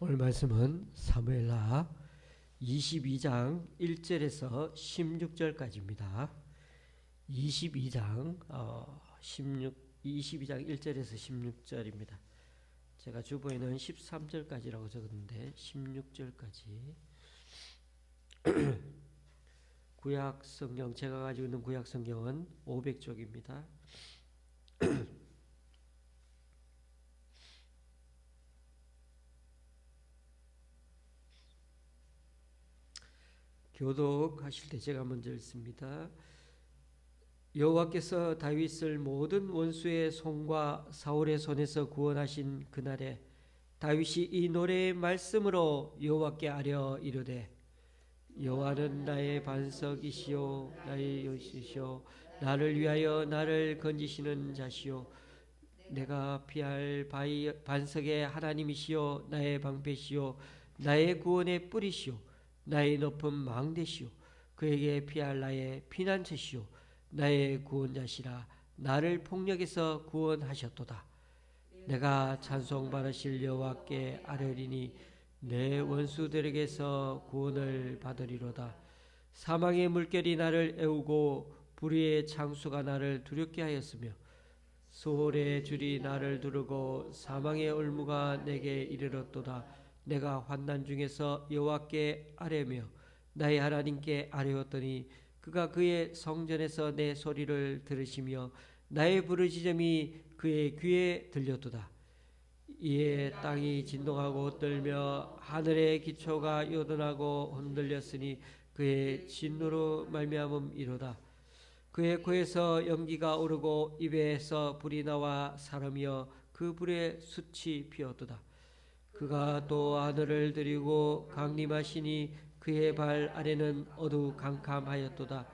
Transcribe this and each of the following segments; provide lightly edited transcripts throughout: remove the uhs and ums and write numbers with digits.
오늘 말씀은 사무엘하 22장 1절에서 16절까지입니다. 22장 22장 1절에서 16절입니다. 제가 주보에는 13절까지라고 적었는데 16절까지. 구약 성경, 제가 가지고 있는 구약 성경은 500쪽입니다. 교독하실 때 제가 먼저 읽습니다. 여호와께서 다윗을 모든 원수의 손과 사울의 손에서 구원하신 그날에 다윗이 이 노래의 말씀으로 여호와께 아뢰어 이르되 여호와는 나의 반석이시요 나의 요시시요 나를 위하여 나를 건지시는 자시요 내가 피할 반석의 하나님이시요 나의 방패시요 나의 구원의 뿌리시요 나의 높은 망대시요 그에게 피할 나의 피난처시요 나의 구원자시라 나를 폭력에서 구원하셨도다. 내가 찬송 받으실 여호와께 아뢰리니 내 원수들에게서 구원을 받으리로다. 사망의 물결이 나를 애우고 불의의 창수가 나를 두렵게 하였으며 소홀의 줄이 나를 두르고 사망의 올무가 내게 이르렀도다. 내가 환난 중에서 여호와께 아뢰며 나의 하나님께 아뢰었더니 그가 그의 성전에서 내 소리를 들으시며 나의 부르짖음이 그의 귀에 들렸도다. 이에 땅이 진동하고 떨며 하늘의 기초가 요동하고 흔들렸으니 그의 진노로 말미암음이로다. 그의 코에서 연기가 오르고 입에서 불이 나와 사람이여 그 불에 숯이 피었도다. 그가 또 하늘을 들이고 강림하시니 그의 발 아래는 어두캄캄하였도다.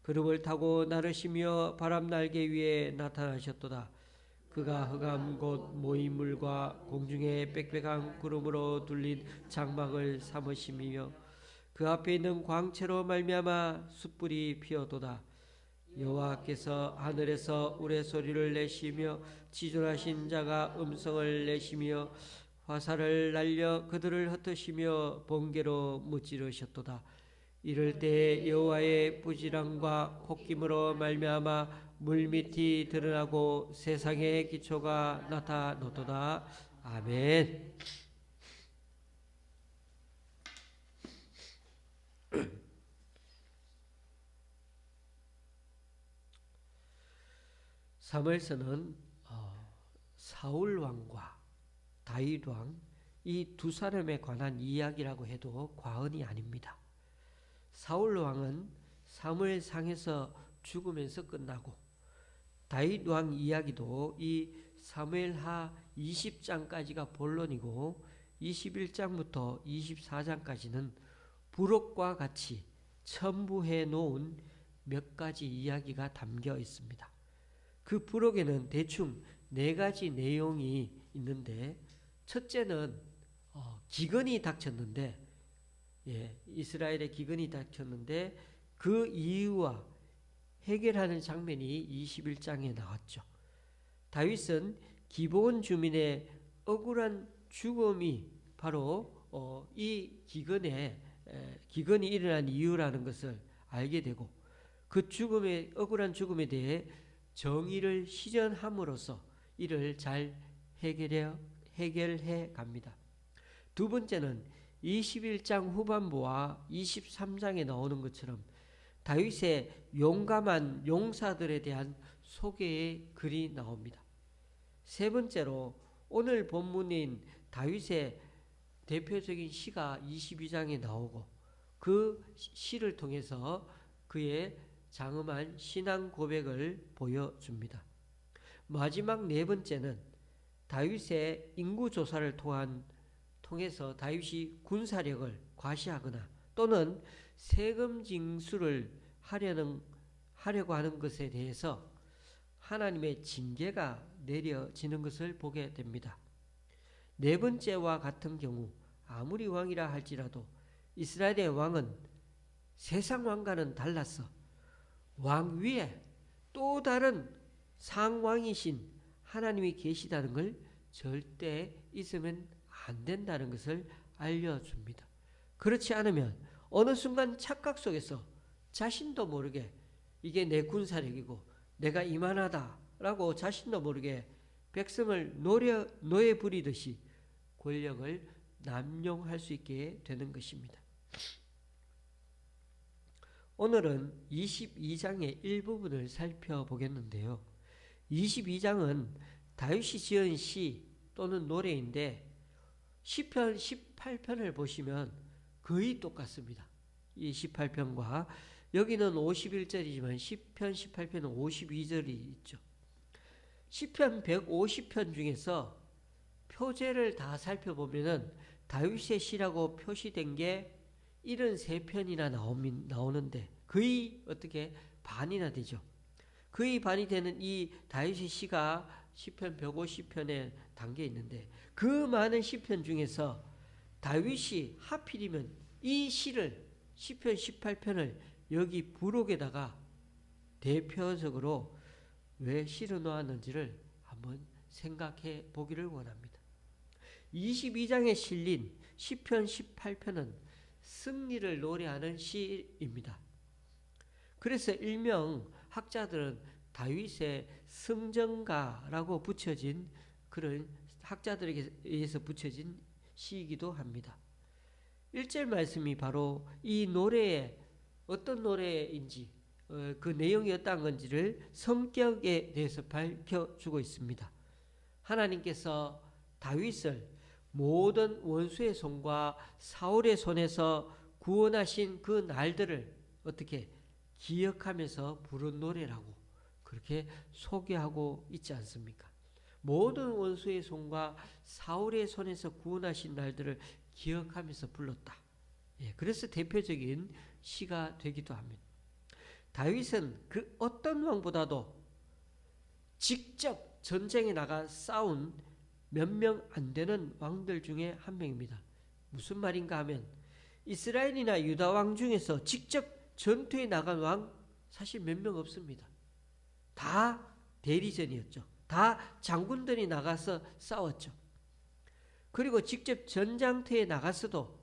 구름을 타고 나르시며 바람 날개 위에 나타나셨도다. 그가 흑암 곧 모임물과 공중의 빽빽한 구름으로 둘린 장막을 삼으시며 그 앞에 있는 광채로 말미암아 숯불이 피어도다. 여호와께서 하늘에서 우레소리를 내시며 지존하신 자가 음성을 내시며 화살을 날려 그들을 흩으시며 번개로 무찌르셨도다. 이럴 때 여호와의 부지런과 콧김으로 말미암아 물밑이 드러나고 세상의 기초가 나타났도다. 아멘. 사무엘서는 사울 왕과 다윗 왕 이 두 사람에 관한 이야기라고 해도 과언이 아닙니다. 사울 왕은 사무엘상에서 죽으면서 끝나고 다윗 왕 이야기도 이 사무엘하 20장까지가 본론이고 21장부터 24장까지는 부록과 같이 첨부해 놓은 몇 가지 이야기가 담겨 있습니다. 그 부록에는 대충 네 가지 내용이 있는데 첫째는 기근이 닥쳤는데 이스라엘의 기근이 닥쳤는데 그 이유와 해결하는 장면이 21장에 나왔죠. 다윗은 기브온 주민의 억울한 죽음이 바로 이 기근이 일어난 이유라는 것을 알게 되고 그 억울한 죽음에 대해 정의를 실현함으로써 이를 잘 해결해 갑니다. 두 번째는 21장 후반부와 23장에 나오는 것처럼 다윗의 용감한 용사들에 대한 소개의 글이 나옵니다. 세 번째로 오늘 본문인 다윗의 대표적인 시가 22장에 나오고 그 시를 통해서 그의 장엄한 신앙 고백을 보여줍니다. 마지막 네 번째는 다윗의 인구 조사를 통해서 다윗이 군사력을 과시하거나 또는 세금 징수를 하려고 하는 것에 대해서 하나님의 징계가 내려지는 것을 보게 됩니다. 네 번째와 같은 경우 아무리 왕이라 할지라도 이스라엘의 왕은 세상 왕과는 달라서 왕 위에 또 다른 상왕이신 하나님이 계시다는 걸 절대 잊으면 안 된다는 것을 알려줍니다. 그렇지 않으면 어느 순간 착각 속에서 자신도 모르게 이게 내 군사력이고 내가 이만하다라고 자신도 모르게 백성을 노예 부리듯이 권력을 남용할 수 있게 되는 것입니다. 오늘은 22장의 일부분을 살펴보겠는데요. 22장은 다윗이 지은 시 또는 노래인데 시편 18편을 보시면 거의 똑같습니다. 이 18편과 여기는 51절이지만 시편 18편은 52절이 있죠. 시편 150편 중에서 표제를 다 살펴보면은 다윗의 시라고 표시된 게 73편이나 나오는데 거의 어떻게 반이나 되죠. 거의 반이 되는 이 다윗의 시가 시편 150편에 담겨 있는데 그 많은 시편 중에서 다윗이 하필이면 이 시를 시편 18편을 여기 부록에다가 대표적으로 왜 실어 놓았는지를 한번 생각해 보기를 원합니다. 22장에 실린 시편 18편은 승리를 노래하는 시입니다. 그래서 일명 학자들은 다윗의 승전가라고 붙여진 그런 학자들에게 의해서 붙여진 시이기도 합니다. 1절 말씀이 바로 이 노래의 어떤 노래인지 그 내용이 어떤 건지를 성격에 대해서 밝혀주고 있습니다. 하나님께서 다윗을 모든 원수의 손과 사울의 손에서 구원하신 그 날들을 어떻게 기억하면서 부른 노래라고 그렇게 소개하고 있지 않습니까? 모든 원수의 손과 사울의 손에서 구원하신 날들을 기억하면서 불렀다. 그래서 대표적인 시가 되기도 합니다. 다윗은 그 어떤 왕보다도 직접 전쟁에 나가 싸운 몇 명 안 되는 왕들 중에 한 명입니다. 무슨 말인가 하면 이스라엘이나 유다 왕 중에서 직접 전투에 나간 왕 사실 몇 명 없습니다. 다 대리전이었죠. 다 장군들이 나가서 싸웠죠. 그리고 직접 전장터에 나갔어도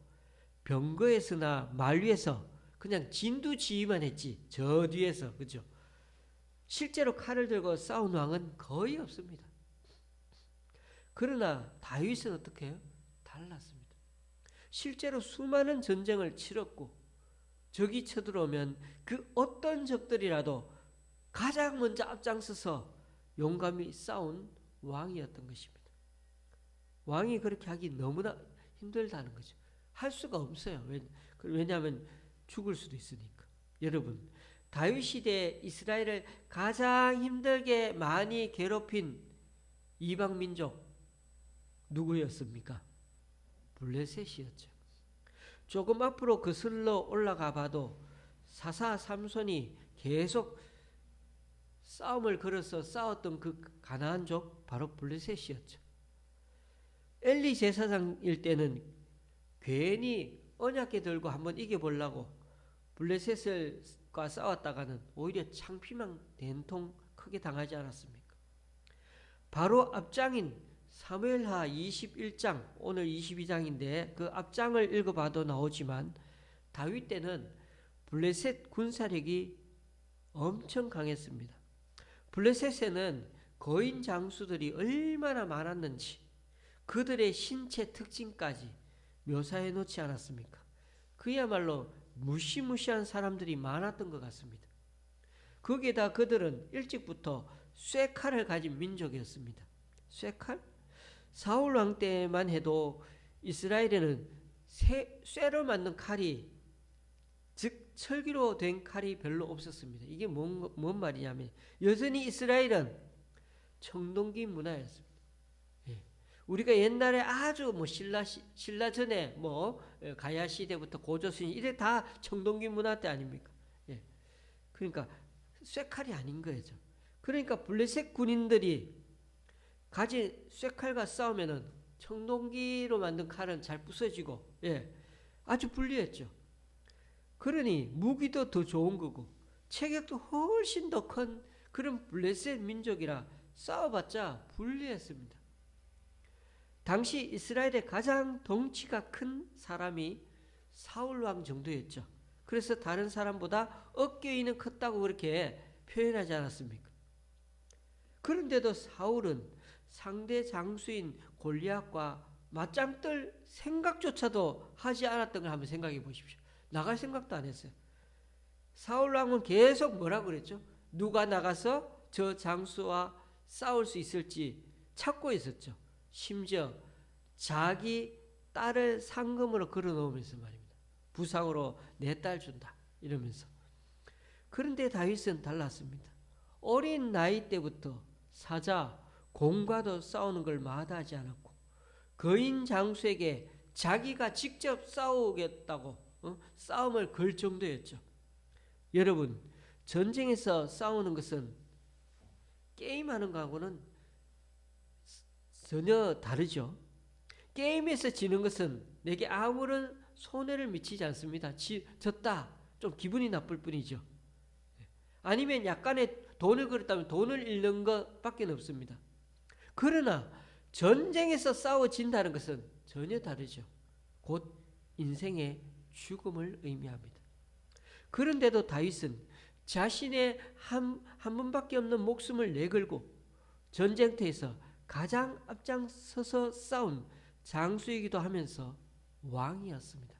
병거에서나 말 위에서 그냥 진두지휘만 했지. 저 뒤에서, 그죠? 실제로 칼을 들고 싸운 왕은 거의 없습니다. 그러나 다윗은 어떻게 해요? 달랐습니다. 실제로 수많은 전쟁을 치렀고 적이 쳐들어오면 그 어떤 적들이라도 가장 먼저 앞장서서 용감히 싸운 왕이었던 것입니다. 왕이 그렇게 하기 너무나 힘들다는 거죠. 할 수가 없어요. 왜냐하면 죽을 수도 있으니까. 여러분, 다윗 시대에 이스라엘을 가장 힘들게 많이 괴롭힌 이방 민족 누구였습니까? 블레셋이었죠. 조금 앞으로 거슬러 올라가 봐도 사사 삼손이 계속 싸움을 걸어서 싸웠던 그 가나안족 바로 블레셋이었죠. 엘리 제사장일 때는 괜히 언약궤 들고 한번 이겨보려고 블레셋과 싸웠다가는 오히려 창피만 된통 크게 당하지 않았습니까? 바로 앞장인 사무엘하 21장, 오늘 22장인데 그 앞장을 읽어봐도 나오지만 다윗 때는 블레셋 군사력이 엄청 강했습니다. 블레셋에는 거인 장수들이 얼마나 많았는지 그들의 신체 특징까지 묘사해 놓지 않았습니까? 그야말로 무시무시한 사람들이 많았던 것 같습니다. 거기에다 그들은 일찍부터 쇠칼을 가진 민족이었습니다. 쇠칼? 사울 왕 때만 해도 이스라엘에는 쇠로 만든 칼이, 즉 철기로 된 칼이 별로 없었습니다. 이게 뭔 말이냐면 여전히 이스라엘은 청동기 문화였습니다. 우리가 옛날에 아주 신라 전에 가야 시대부터 고조선 이래 다 청동기 문화 때 아닙니까? 그러니까 쇠칼이 아닌 거죠. 그러니까 블레셋 군인들이 가진 쇠칼과 싸우면은 청동기로 만든 칼은 잘 부서지고, 아주 불리했죠. 그러니 무기도 더 좋은 거고 체격도 훨씬 더 큰 그런 블레셋 민족이라 싸워봤자 불리했습니다. 당시 이스라엘의 가장 덩치가 큰 사람이 사울 왕 정도였죠. 그래서 다른 사람보다 어깨 위는 컸다고 그렇게 표현하지 않았습니까? 그런데도 사울은 상대 장수인 골리앗과 맞짱 뜰 생각조차도 하지 않았던 걸 한번 생각해 보십시오. 나갈 생각도 안 했어요. 사울 왕은 계속 뭐라고 그랬죠? 누가 나가서 저 장수와 싸울 수 있을지 찾고 있었죠. 심지어 자기 딸을 상금으로 걸어 놓으면서 말입니다. 부상으로 내 딸 준다 이러면서. 그런데 다윗은 달랐습니다. 어린 나이 때부터 사자, 곰과도 싸우는 걸 마다하지 않았고 거인 장수에게 자기가 직접 싸우겠다고 싸움을 걸 정도였죠. 여러분, 전쟁에서 싸우는 것은 게임하는 거하고는 전혀 다르죠. 게임에서 지는 것은 내게 아무런 손해를 미치지 않습니다. 졌다. 좀 기분이 나쁠 뿐이죠. 아니면 약간의 돈을 걸었다면 돈을 잃는 것밖에 없습니다. 그러나 전쟁에서 싸워진다는 것은 전혀 다르죠. 곧 인생의 죽음을 의미합니다. 그런데도 다윗은 자신의 한 번밖에 없는 목숨을 내걸고 전쟁터에서 가장 앞장서서 싸운 장수이기도 하면서 왕이었습니다.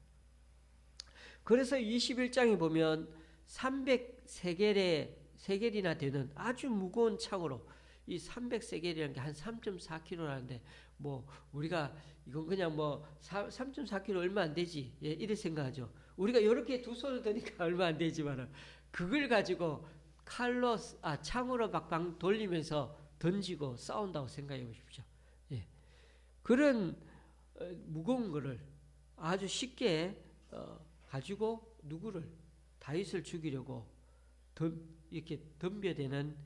그래서 21장에 보면 300세겔이나 되는 아주 무거운 창으로, 이 300세겔이라는 게 한 3.4kg라는데 뭐 우리가 이건 그냥 뭐 3.4kg 얼마 안 되지, 예, 이렇게 생각하죠. 우리가 이렇게 두 손을 드니까 얼마 안 되지만 그걸 가지고 창으로 막 돌리면서 던지고 싸운다고 생각해 보십시오. 예. 그런 무거운 거를 아주 쉽게 가지고 누구를, 다윗을 죽이려고 이렇게 덤벼대는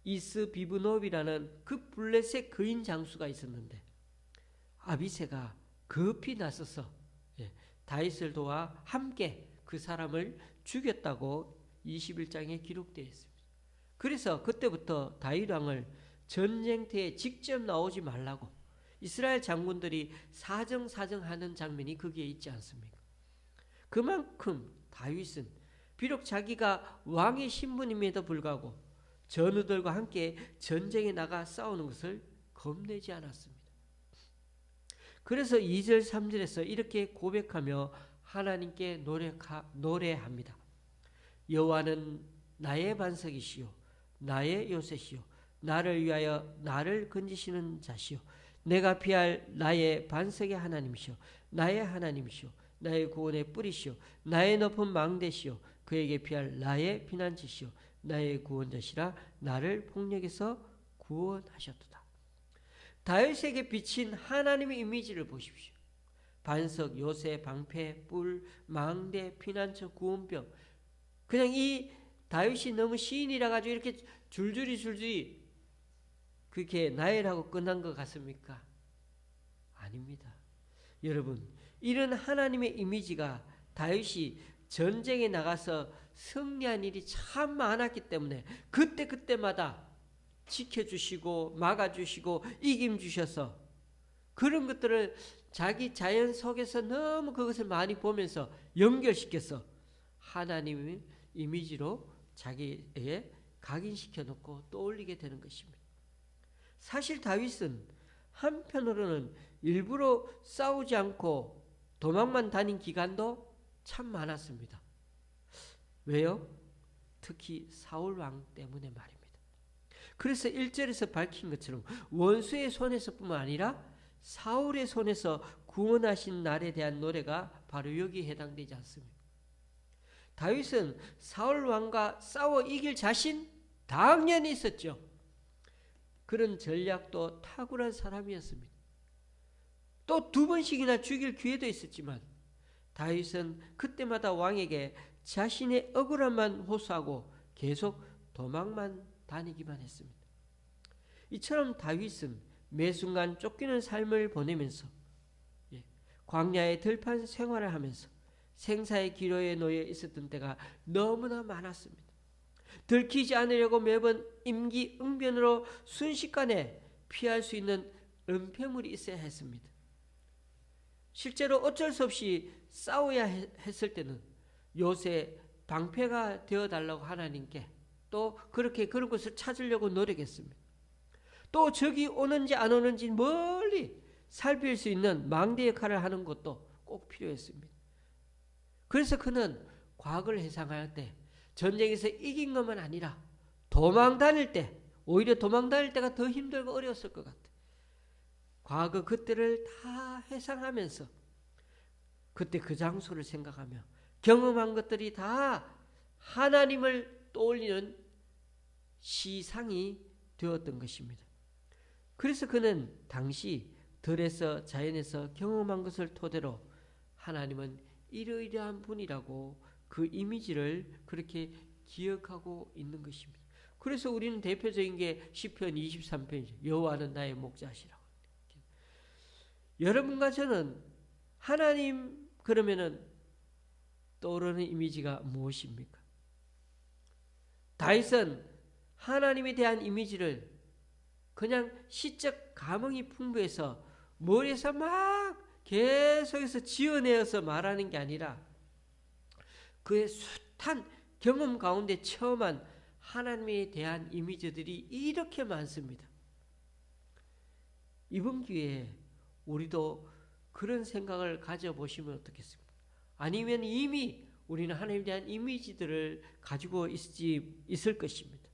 이스비브노비라는 그 블레셋 거인 장수가 있었는데 아비새가 급히 나서서 다윗을 도와 함께 그 사람을 죽였다고 21장에 기록되어 있습니다. 그래서 그때부터 다윗 왕을 전쟁터에 직접 나오지 말라고 이스라엘 장군들이 사정하는 장면이 거기에 있지 않습니까? 그만큼 다윗은 비록 자기가 왕의 신분임에도 불구하고 전우들과 함께 전쟁에 나가 싸우는 것을 겁내지 않았습니다. 그래서 2절 3절에서 이렇게 고백하며 하나님께 노래합니다. 여호와는 나의 반석이시요 나의 요새시요 나를 위하여 나를 건지시는 자시요 내가 피할 나의 반석의 하나님이시요 나의 하나님이시요 나의 구원의 뿌리시요 나의 높은 망대시요 그에게 피할 나의 피난처시요 나의 구원자시라 나를 폭력에서 구원하셨도다. 다윗에게 비친 하나님의 이미지를 보십시오. 반석, 요새, 방패, 뿔, 망대, 피난처, 구원병. 그냥 이 다윗이 너무 시인이라 가지고 이렇게 줄줄이 그렇게 나열하고 끝난 것 같습니까? 아닙니다. 여러분, 이런 하나님의 이미지가 다윗이 전쟁에 나가서 승리한 일이 참 많았기 때문에 그때마다 지켜주시고 막아주시고 이김 주셔서 그런 것들을 자기 자연 속에서 너무 그것을 많이 보면서 연결시켜서 하나님의 이미지로 자기에게 각인시켜 놓고 떠올리게 되는 것입니다. 사실 다윗은 한편으로는 일부러 싸우지 않고 도망만 다닌 기간도 참 많았습니다. 왜요? 특히 사울 왕 때문에 말입니다. 그래서 1절에서 밝힌 것처럼 원수의 손에서뿐만 아니라 사울의 손에서 구원하신 날에 대한 노래가 바로 여기에 해당되지 않습니까? 다윗은 사울 왕과 싸워 이길 자신 당연히 있었죠. 그런 전략도 탁월한 사람이었습니다. 또 2번씩이나 죽일 기회도 있었지만 다윗은 그때마다 왕에게 자신의 억울함만 호소하고 계속 도망만 다니기만 했습니다. 이처럼 다윗은 매 순간 쫓기는 삶을 보내면서 광야의 들판 생활을 하면서 생사의 기로에 놓여 있었던 때가 너무나 많았습니다. 들키지 않으려고 매번 임기응변으로 순식간에 피할 수 있는 은폐물이 있어야 했습니다. 실제로 어쩔 수 없이 싸워야 했을 때는 요새 방패가 되어달라고 하나님께 또 그렇게 그런 것을 찾으려고 노력했습니다. 또 적이 오는지 안 오는지 멀리 살필 수 있는 망대 역할을 하는 것도 꼭 필요했습니다. 그래서 그는 과거를 회상할 때 전쟁에서 이긴 것만 아니라 도망 다닐 때, 오히려 도망 다닐 때가 더 힘들고 어려웠을 것 같아요. 과거 그때를 다 회상하면서 그때 그 장소를 생각하며 경험한 것들이 다 하나님을 떠올리는 시상이 되었던 것입니다. 그래서 그는 당시 들에서 자연에서 경험한 것을 토대로 하나님은 이러이러한 분이라고 그 이미지를 그렇게 기억하고 있는 것입니다. 그래서 우리는 대표적인 게 시편 23편이죠. 여호와는 나의 목자시라고. 여러분과 저는 하나님 그러면은 떠오르는 이미지가 무엇입니까? 다윗은 하나님에 대한 이미지를 그냥 시적 감흥이 풍부해서 머리에서 막 계속해서 지어내어서 말하는 게 아니라 그의 숱한 경험 가운데 체험한 하나님에 대한 이미지들이 이렇게 많습니다. 이번 기회에 우리도 그런 생각을 가져보시면 어떻겠습니까? 아니면 이미 우리는 하나님에 대한 이미지들을 가지고 있을 것입니다.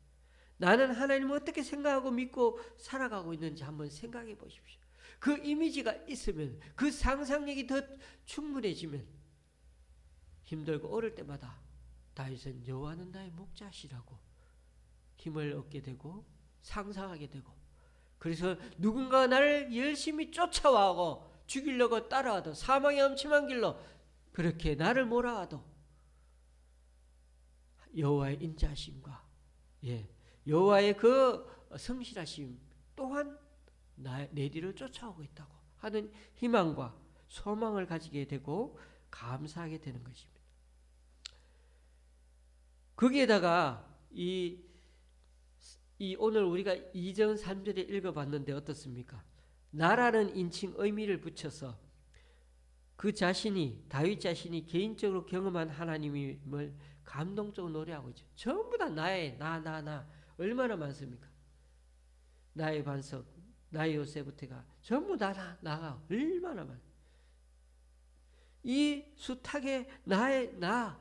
나는 하나님을 어떻게 생각하고 믿고 살아가고 있는지 한번 생각해 보십시오. 그 이미지가 있으면, 그 상상력이 더 충분해지면 힘들고 어릴 때마다 다윗은 여호와는 나의 목자시라고 힘을 얻게 되고 상상하게 되고, 그래서 누군가 나를 열심히 쫓아와고 죽이려고 따라와도 사망의 엄침한 길로 그렇게 나를 몰아와도 여호와의 인자하심과 여호와의 그 성실하심 또한 내 뒤를 쫓아오고 있다고 하는 희망과 소망을 가지게 되고 감사하게 되는 것입니다. 거기에다가 이 오늘 우리가 2절 3절에 읽어봤는데 어떻습니까? 나라는 인칭 의미를 붙여서 그 자신이, 다윗 자신이 개인적으로 경험한 하나님을 감동적으로 노래하고 있죠. 전부 다 나의 나 얼마나 많습니까? 나의 반석, 나의 요새부터가 전부 나가 얼마나 많아. 이 숱하게 나의 나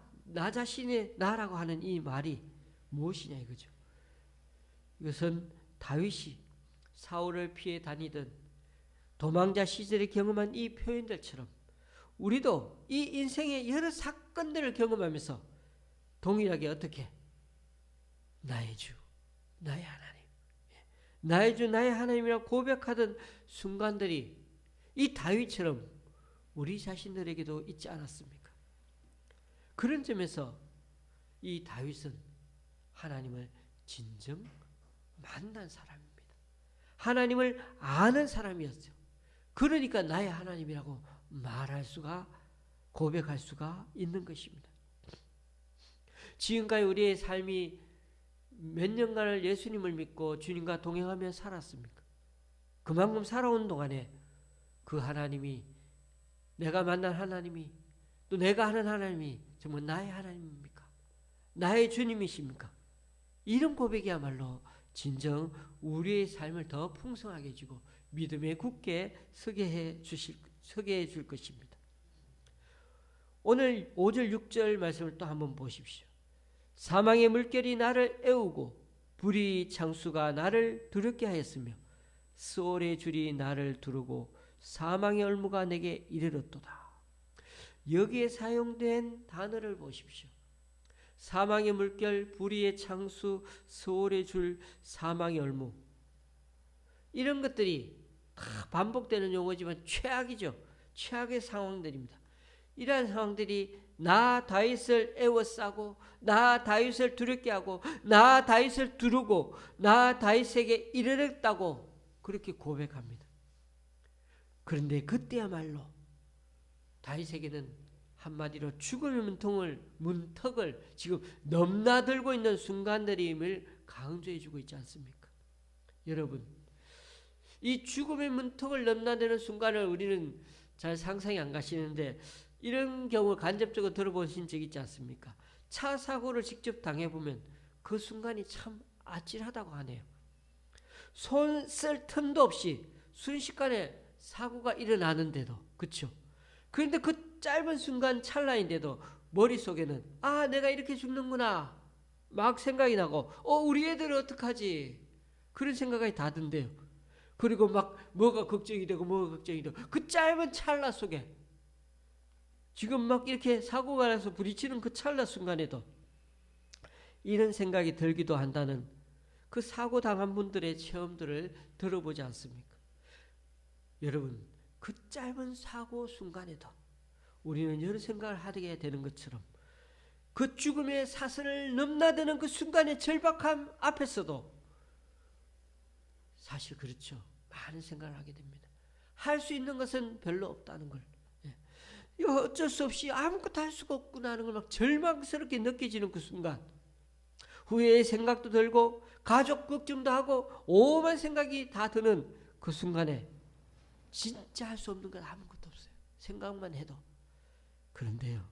자신의 나라고 하는 이 말이 무엇이냐 이거죠. 이것은 다윗이 사울을 피해 다니던 도망자 시절에 경험한 이 표현들처럼 우리도 이 인생의 여러 사건들을 경험하면서 동일하게 어떻게 나의 주, 나의 하나님, 나의 주, 나의 하나님이라고 고백하던 순간들이 이 다윗처럼 우리 자신들에게도 있지 않았습니까? 그런 점에서 이 다윗은 하나님을 진정 만난 사람입니다. 하나님을 아는 사람이었죠. 그러니까 나의 하나님이라고 말할 수가, 고백할 수가 있는 것입니다. 지금까지 우리의 삶이 몇 년간을 예수님을 믿고 주님과 동행하며 살았습니까? 그만큼 살아온 동안에 그 하나님이, 내가 만난 하나님이, 또 내가 하는 하나님이 정말 나의 하나님입니까? 나의 주님이십니까? 이런 고백이야말로 진정 우리의 삶을 더 풍성하게 해주고 믿음에 굳게 서게 해 줄 것입니다. 오늘 5절 6절 말씀을 또 한번 보십시오. 사망의 물결이 나를 애우고 불의 창수가 나를 두렵게 하였으며 스올의 줄이 나를 두르고 사망의 얼무가 내게 이르렀도다. 여기에 사용된 단어를 보십시오. 사망의 물결, 불의의 창수, 스올의 줄, 사망의 얼무, 이런 것들이 다 반복되는 용어지만 최악이죠. 최악의 상황들입니다. 이러한 상황들이 나 다윗을 애워싸고 나 다윗을 두렵게 하고 나 다윗을 두르고 나 다윗에게 이르렀다고 그렇게 고백합니다. 그런데 그때야말로 다윗에게는 한마디로 죽음의 문턱을 지금 넘나들고 있는 순간들임을 강조해주고 있지 않습니까? 여러분, 이 죽음의 문턱을 넘나드는 순간을 우리는 잘 상상이 안 가시는데 이런 경우 간접적으로 들어보신 적 있지 않습니까? 차 사고를 직접 당해보면 그 순간이 참 아찔하다고 하네요. 손 쓸 틈도 없이 순식간에 사고가 일어나는데도, 그렇죠? 그런데 그 짧은 순간 찰나인데도 머릿속에는 내가 이렇게 죽는구나 막 생각이 나고 우리 애들은 어떡하지? 그런 생각이 다 든대요. 그리고 막 뭐가 걱정이 되고 그 짧은 찰나 속에 지금 막 이렇게 사고가 나서 부딪히는 그 찰나 순간에도 이런 생각이 들기도 한다는 그 사고 당한 분들의 체험들을 들어보지 않습니까? 여러분, 그 짧은 사고 순간에도 우리는 여러 생각을 하게 되는 것처럼 그 죽음의 사슬을 넘나드는 그 순간의 절박함 앞에서도 사실 그렇죠. 많은 생각을 하게 됩니다. 할 수 있는 것은 별로 없다는 걸. 이거 어쩔 수 없이 아무것도 할 수가 없구나 하는 걸 막 절망스럽게 느껴지는 그 순간. 후회의 생각도 들고 가족 걱정도 하고 오만 생각이 다 드는 그 순간에 진짜 할 수 없는 건 아무것도 없어요. 생각만 해도. 그런데요,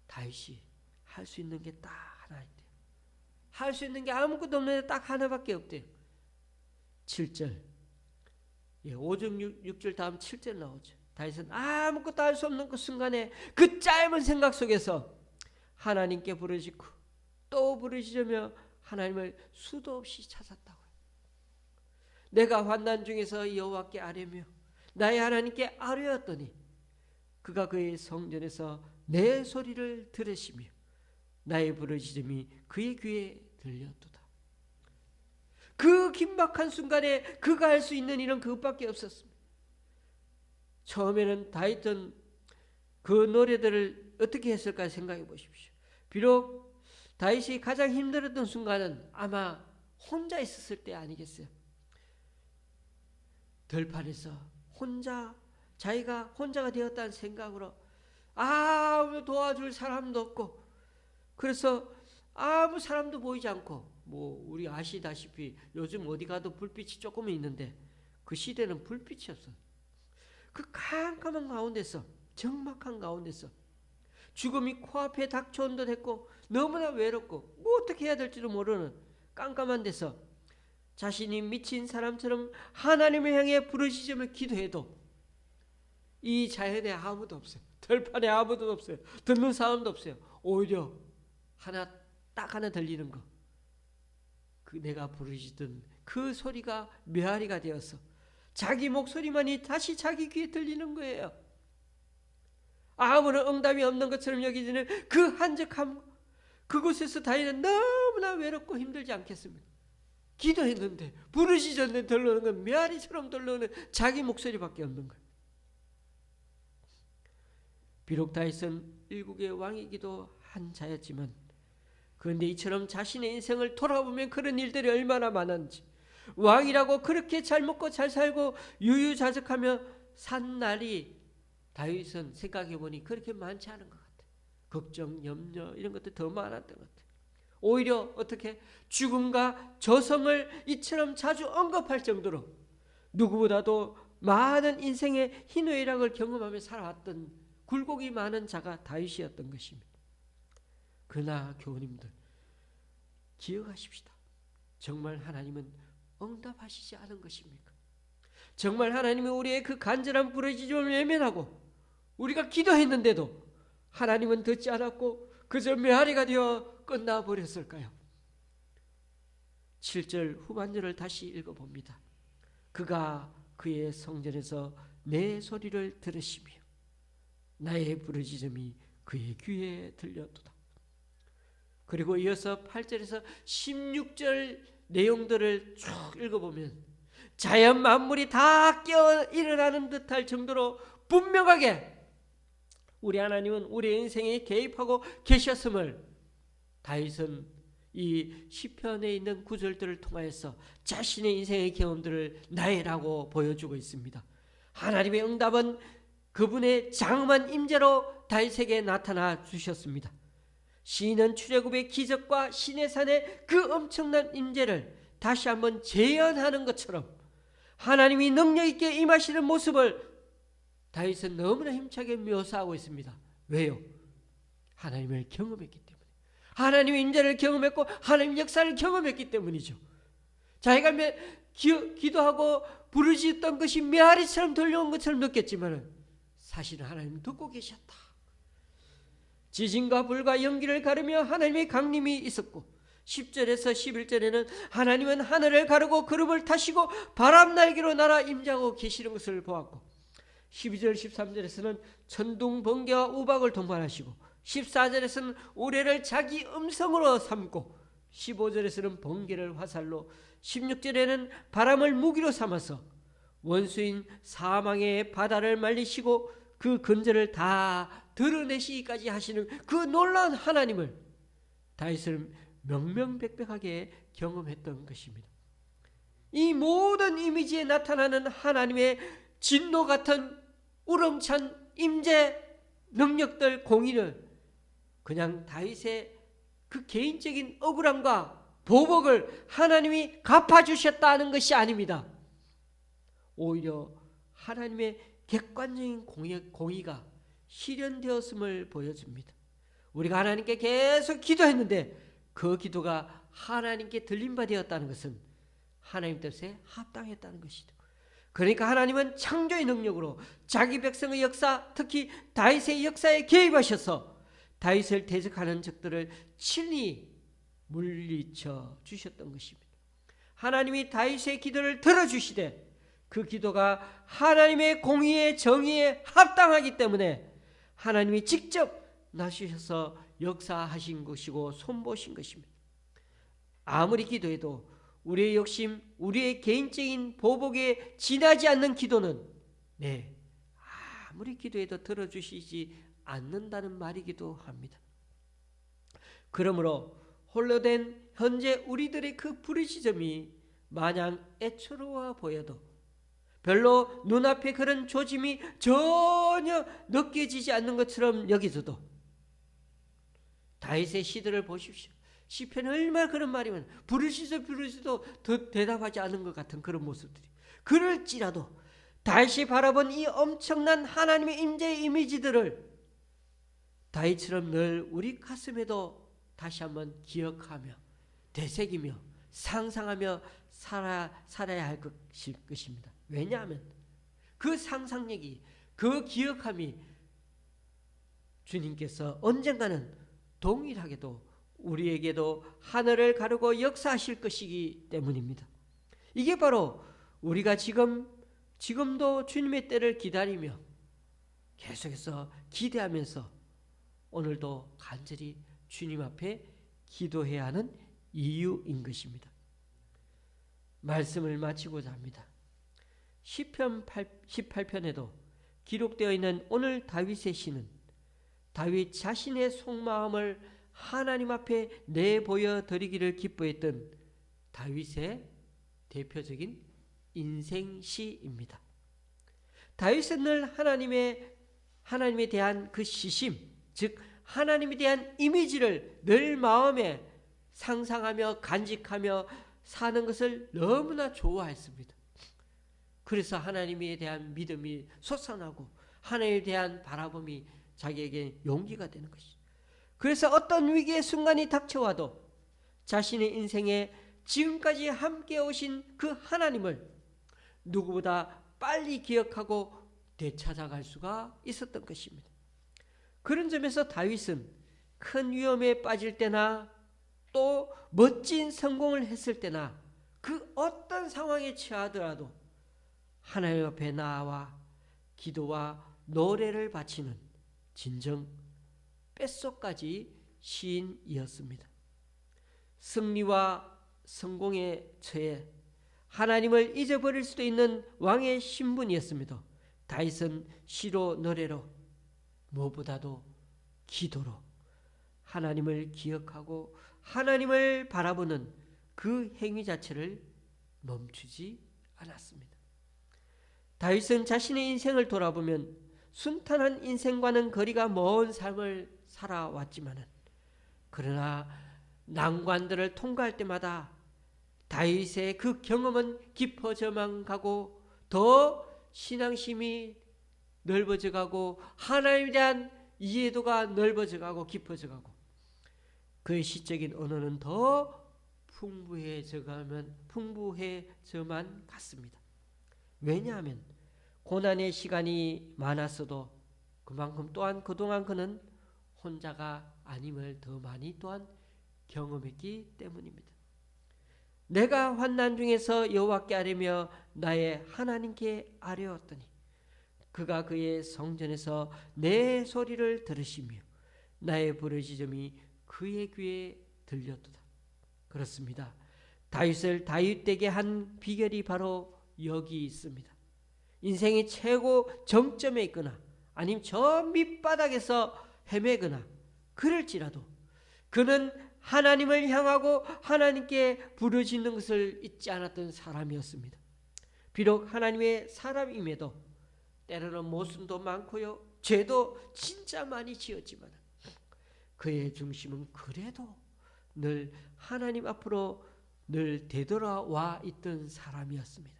다윗이 할 수 있는 게 딱 하나 있대요. 할 수 있는 게 아무것도 없는데 딱 하나밖에 없대요. 7절. 5절 6절 다음 7절 나오죠. 다윗은 아무것도 할 수 없는 그 순간에 그 짧은 생각 속에서 하나님께 부르짖고 또 부르짖으며 하나님을 수도 없이 찾았다고요. 내가 환난 중에서 여호와께 아뢰며 나의 하나님께 아뢰었더니 그가 그의 성전에서 내 소리를 들으시며 나의 부르짖음이 그의 귀에 들렸도다. 그 긴박한 순간에 그가 할 수 있는 일은 그것밖에 없었습니다. 처음에는 다윗은 그 노래들을 어떻게 했을까 생각해 보십시오. 비록 다윗이 가장 힘들었던 순간은 아마 혼자 있었을 때 아니겠어요? 들판에서 자기가 혼자가 되었다는 생각으로 아무 도와줄 사람도 없고, 그래서 아무 사람도 보이지 않고, 우리 아시다시피 요즘 어디 가도 불빛이 조금은 있는데 그 시대는 불빛이 없어요. 그 깜깜한 가운데서, 적막한 가운데서 죽음이 코앞에 닥쳐온 듯 했고 너무나 외롭고 어떻게 해야 될지도 모르는 깜깜한 데서 자신이 미친 사람처럼 하나님을 향해 부르짖으며 기도해도 이 자연에 아무도 없어요. 들판에 아무도 없어요. 듣는 사람도 없어요. 오히려 딱 하나 들리는 거, 그 내가 부르짖던 그 소리가 메아리가 되어서 자기 목소리만이 다시 자기 귀에 들리는 거예요. 아무런 응답이 없는 것처럼 여기지는 그 한적함, 그곳에서 다윗은 너무나 외롭고 힘들지 않겠습니까? 기도했는데 부르짖었는데 들려오는 건 메아리처럼 들려오는 자기 목소리밖에 없는 거예요. 비록 다윗은 일국의 왕이기도 한 자였지만 그런데 이처럼 자신의 인생을 돌아보면 그런 일들이 얼마나 많은지, 왕이라고 그렇게 잘 먹고 잘 살고 유유자적하며 산 날이 다윗은 생각해보니 그렇게 많지 않은 것 같아요. 걱정, 염려 이런 것도 더 많았던 것 같아요. 오히려 어떻게 죽음과 저성을 이처럼 자주 언급할 정도로 누구보다도 많은 인생의 희노애락을 경험하며 살아왔던 굴곡이 많은 자가 다윗이었던 것입니다. 그러나 교우님들 기억하십시다. 정말 하나님은 응답하시지 않은 것입니까? 정말 하나님은 우리의 그 간절한 부르짖음을 외면하고 우리가 기도했는데도 하나님은 듣지 않았고 그저 메아리가 되어 끝나버렸을까요? 7절 후반절을 다시 읽어봅니다. 그가 그의 성전에서 내 소리를 들으시며 나의 부르짖음이 그의 귀에 들렸도다. 그리고 이어서 8절에서 16절 내용들을 쭉 읽어보면 자연 만물이 다 깨어 일어나는 듯할 정도로 분명하게 우리 하나님은 우리 인생에 개입하고 계셨음을 다윗은 이 시편에 있는 구절들을 통하여서 자신의 인생의 경험들을 나열하고 보여주고 있습니다. 하나님의 응답은 그분의 장엄한 임재로 다윗에게 나타나 주셨습니다. 시인은 출애굽의 기적과 시내산의 그 엄청난 임재를 다시 한번 재현하는 것처럼 하나님이 능력 있게 임하시는 모습을 다윗은 너무나 힘차게 묘사하고 있습니다. 왜요? 하나님을 경험했기 때문에. 하나님의 임재를 경험했고 하나님의 역사를 경험했기 때문이죠. 자기가 기도하고 부르짖었던 것이 메아리처럼 들려온 것처럼 느꼈지만 사실은 하나님은 듣고 계셨다. 지진과 불과 연기를 가르며 하나님의 강림이 있었고 10절에서 11절에는 하나님은 하늘을 가르고 구름을 타시고 바람 날개로 날아 임재하고 계시는 것을 보았고 12절 13절에서는 천둥 번개와 우박을 동반하시고 14절에서는 우레를 자기 음성으로 삼고 15절에서는 번개를 화살로 16절에는 바람을 무기로 삼아서 원수인 사망의 바다를 말리시고 그 근저를 다 드러내시기까지 하시는 그 놀라운 하나님을 다윗은 명명백백하게 경험했던 것입니다. 이 모든 이미지에 나타나는 하나님의 진노 같은 우렁찬 임재 능력들 공의를 그냥 다윗의 그 개인적인 억울함과 보복을 하나님이 갚아주셨다는 것이 아닙니다. 오히려 하나님의 객관적인 공의가 실현되었음을 보여줍니다. 우리가 하나님께 계속 기도했는데 그 기도가 하나님께 들림바 되었다는 것은 하나님 뜻에 합당했다는 것이죠. 그러니까 하나님은 창조의 능력으로 자기 백성의 역사, 특히 다윗의 역사에 개입하셔서 다윗을 대적하는 적들을 친히 물리쳐 주셨던 것입니다. 하나님이 다윗의 기도를 들어주시되 그 기도가 하나님의 공의의 정의에 합당하기 때문에 하나님이 직접 나서셔서 역사하신 것이고 손보신 것입니다. 아무리 기도해도 우리의 욕심, 우리의 개인적인 보복에 지나지 않는 기도는 아무리 기도해도 들어주시지 않는다는 말이기도 합니다. 그러므로 홀로 된 현재 우리들의 그 부르짖음이 마냥 애처로워 보여도 별로 눈앞에 그런 조짐이 전혀 느껴지지 않는 것처럼 여기서도 다윗의 시들을 보십시오. 시편에 얼마나 그런 말이면 부르짖어도 대답하지 않은 것 같은 그런 모습들이. 그럴지라도 다윗이 바라본 이 엄청난 하나님의 임재의 이미지들을 다윗처럼 늘 우리 가슴에도 다시 한번 기억하며 되새기며 상상하며 살아야 할 것입니다. 왜냐하면 그 상상력이, 그 기억함이 주님께서 언젠가는 동일하게도 우리에게도 하늘을 가르고 역사하실 것이기 때문입니다. 이게 바로 우리가 지금도 주님의 때를 기다리며 계속해서 기대하면서 오늘도 간절히 주님 앞에 기도해야 하는 이유인 것입니다. 말씀을 마치고자 합니다. 시편 18편에도 기록되어 있는 오늘 다윗의 시는 다윗 자신의 속마음을 하나님 앞에 내보여 드리기를 기뻐했던 다윗의 대표적인 인생시입니다. 다윗은 늘 하나님에 대한 그 시심, 즉 하나님에 대한 이미지를 늘 마음에 상상하며 간직하며 사는 것을 너무나 좋아했습니다. 그래서 하나님에 대한 믿음이 솟아나고 하나님에 대한 바라봄이 자기에게 용기가 되는 것이죠. 그래서 어떤 위기의 순간이 닥쳐와도 자신의 인생에 지금까지 함께 오신 그 하나님을 누구보다 빨리 기억하고 되찾아갈 수가 있었던 것입니다. 그런 점에서 다윗은 큰 위험에 빠질 때나 또 멋진 성공을 했을 때나 그 어떤 상황에 처하더라도 하나님 앞에 나와 기도와 노래를 바치는 진정 뼛속까지 시인이었습니다. 승리와 성공에 처해 하나님을 잊어버릴 수도 있는 왕의 신분이었습니다. 다윗은 시로 노래로 무엇보다도 기도로 하나님을 기억하고 하나님을 바라보는 그 행위 자체를 멈추지 않았습니다. 다윗은 자신의 인생을 돌아보면 순탄한 인생과는 거리가 먼 삶을 살아왔지만 그러나 난관들을 통과할 때마다 다윗의 그 경험은 깊어져만 가고 더 신앙심이 넓어져 가고 하나님에 대한 이해도가 넓어져 가고 깊어져 가고 그의 시적인 언어는 더 풍부해져만 갔습니다. 왜냐하면 고난의 시간이 많았어도 그만큼 또한 그동안 그는 혼자가 아님을 더 많이 또한 경험했기 때문입니다. 내가 환난 중에서 여호와께 아뢰며 나의 하나님께 아뢰었더니 그가 그의 성전에서 내 소리를 들으시며 나의 부르짖음이 그의 귀에 들렸도다. 그렇습니다. 다윗을 다윗되게 한 비결이 바로 여기 있습니다. 인생의 최고 정점에 있거나 아니면 저 밑바닥에서 헤매거나 그럴지라도 그는 하나님을 향하고 하나님께 부르짖는 것을 잊지 않았던 사람이었습니다. 비록 하나님의 사람임에도 때로는 모순도 많고요, 죄도 진짜 많이 지었지만 그의 중심은 그래도 늘 하나님 앞으로 늘 되돌아와 있던 사람이었습니다.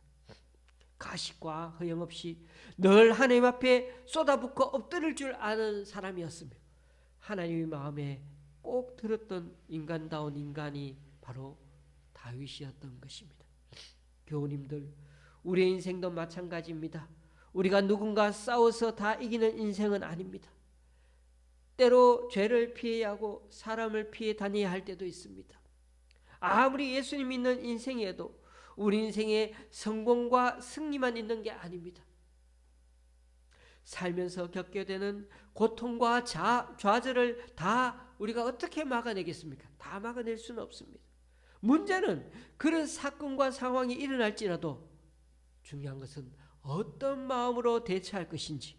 가식과 허영없이 늘 하나님 앞에 쏟아붓고 엎드릴 줄 아는 사람이었으며 하나님의 마음에 꼭 들었던 인간다운 인간이 바로 다윗이었던 것입니다. 교우님들, 우리의 인생도 마찬가지입니다. 우리가 누군가 싸워서 다 이기는 인생은 아닙니다. 때로 죄를 피해야 하고 사람을 피해 다녀야 할 때도 있습니다. 아무리 예수님 믿는 인생에도 우리 인생에 성공과 승리만 있는 게 아닙니다. 살면서 겪게 되는 고통과 좌절을 다 우리가 어떻게 막아내겠습니까? 다 막아낼 수는 없습니다. 문제는 그런 사건과 상황이 일어날지라도 중요한 것은 어떤 마음으로 대처할 것인지,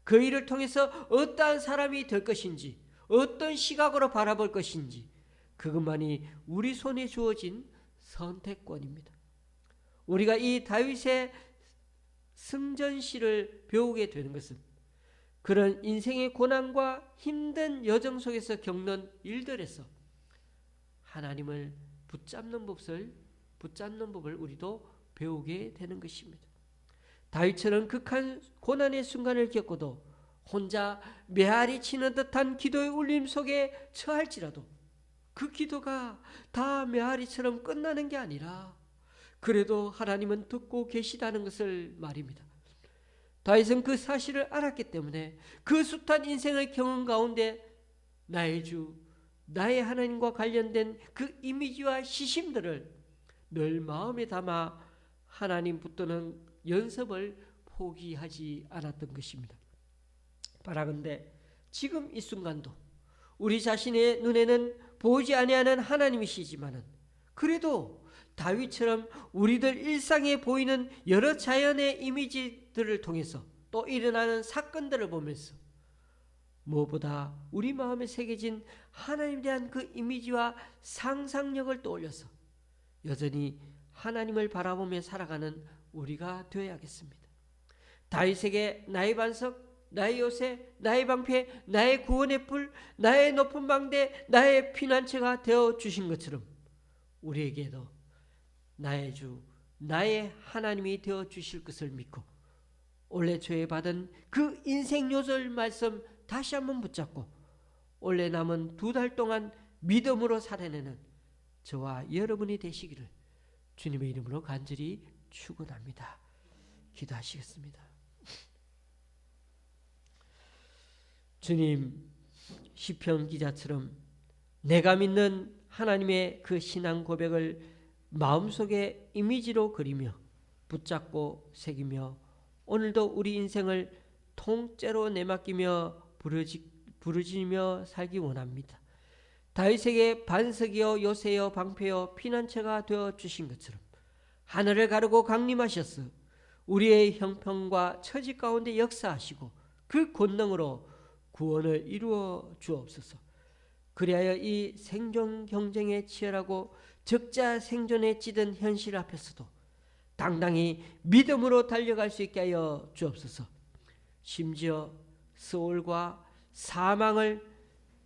그 일을 통해서 어떠한 사람이 될 것인지, 어떤 시각으로 바라볼 것인지, 그것만이 우리 손에 주어진 선택권입니다. 우리가 이 다윗의 승전시를 배우게 되는 것은 그런 인생의 고난과 힘든 여정 속에서 겪는 일들에서 하나님을 붙잡는 법을 우리도 배우게 되는 것입니다. 다윗처럼 극한 고난의 순간을 겪고도 혼자 메아리 치는 듯한 기도의 울림 속에 처할지라도 그 기도가 다 메아리처럼 끝나는 게 아니라 그래도 하나님은 듣고 계시다는 것을 말입니다. 다윗은 그 사실을 알았기 때문에 그 숱한 인생의 경험 가운데 나의 주, 나의 하나님과 관련된 그 이미지와 시심들을 늘 마음에 담아 하나님 붙드는 연습을 포기하지 않았던 것입니다. 바라건대 지금 이 순간도 우리 자신의 눈에는 보이지 아니하는 하나님이시지만은 그래도 다윗처럼 우리들 일상에 보이는 여러 자연의 이미지들을 통해서 또 일어나는 사건들을 보면서 무엇보다 우리 마음에 새겨진 하나님에 대한 그 이미지와 상상력을 떠올려서 여전히 하나님을 바라보며 살아가는 우리가 되어야겠습니다. 다윗에게 나의 반석, 나의 요새, 나의 방패, 나의 구원의 뿔, 나의 높은 방대, 나의 피난처가 되어 주신 것처럼 우리에게도 나의 주, 나의 하나님이 되어 주실 것을 믿고 올해 초에 받은 그 인생 요절 말씀 다시 한번 붙잡고 올해 남은 2달 동안 믿음으로 살아내는 저와 여러분이 되시기를 주님의 이름으로 간절히 축원합니다. 기도하시겠습니다. 주님, 시편 기자처럼 내가 믿는 하나님의 그 신앙 고백을 마음속에 이미지로 그리며 붙잡고 새기며 오늘도 우리 인생을 통째로 내맡기며 부르짖으며 살기 원합니다. 다윗에게 반석이요 요새요 방패요 피난처가 되어 주신 것처럼 하늘을 가르고 강림하셔서 우리의 형편과 처지 가운데 역사하시고 그 권능으로 구원을 이루어 주옵소서. 그리하여 이 생존 경쟁에 치열하고 적자 생존에 찌든 현실 앞에서도 당당히 믿음으로 달려갈 수 있게 하여 주옵소서. 심지어 소울과 사망을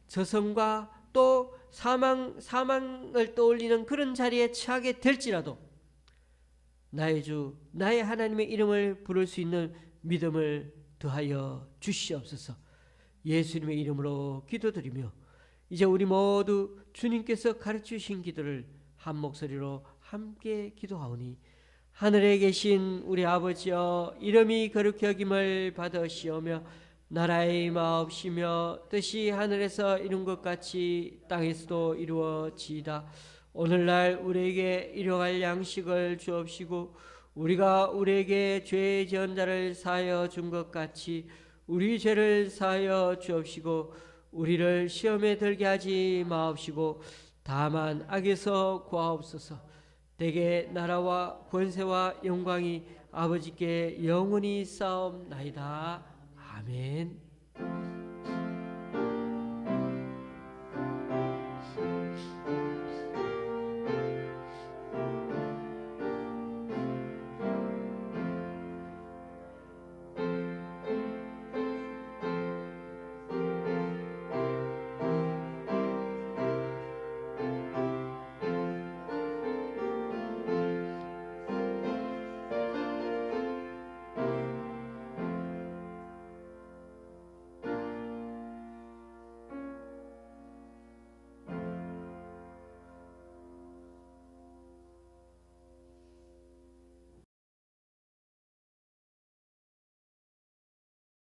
저성과 또 사망을 떠올리는 그런 자리에 처하게 될지라도 나의 주, 나의 하나님의 이름을 부를 수 있는 믿음을 더하여 주시옵소서. 예수님의 이름으로 기도드리며 이제 우리 모두 주님께서 가르치신 기도를 한 목소리로 함께 기도하오니 하늘에 계신 우리 아버지여 이름이 거룩히 여김을 받으시오며 나라의 임하옵시며 뜻이 하늘에서 이룬 것 같이 땅에서도 이루어지이다. 오늘날 우리에게 일용할 양식을 주옵시고 우리가 우리에게 죄 지은 자를 사하여 준 것 같이 우리 죄를 사하여 주옵시고 우리를 시험에 들게 하지 마옵시고 다만 악에서 구하옵소서. 대개 나라와 권세와 영광이 아버지께 영원히 쌓옵나이다. 아멘.